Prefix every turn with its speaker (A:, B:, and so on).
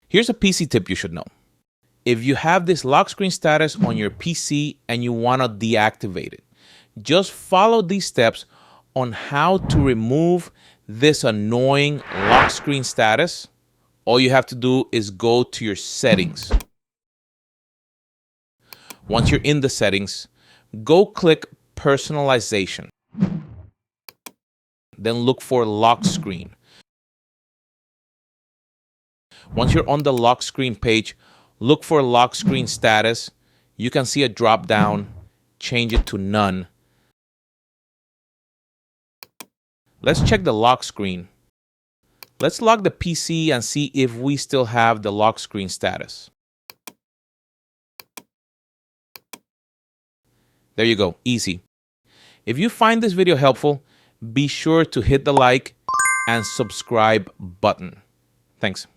A: Here's a PC tip you should know. If you have this lock screen status on your PC and you want to deactivate it, just follow these steps on how to remove this annoying lock screen status. All you have to do is go to your settings. Once you're in the settings, go click personalization. Then look for lock screen. Once you're on the lock screen page, look for lock screen status. You can see a drop down, change it to none. Let's check the lock screen. Let's lock the PC and see if we still have the lock screen status. There you go, easy. If you find this video helpful, be sure to hit the like and subscribe button. Thanks.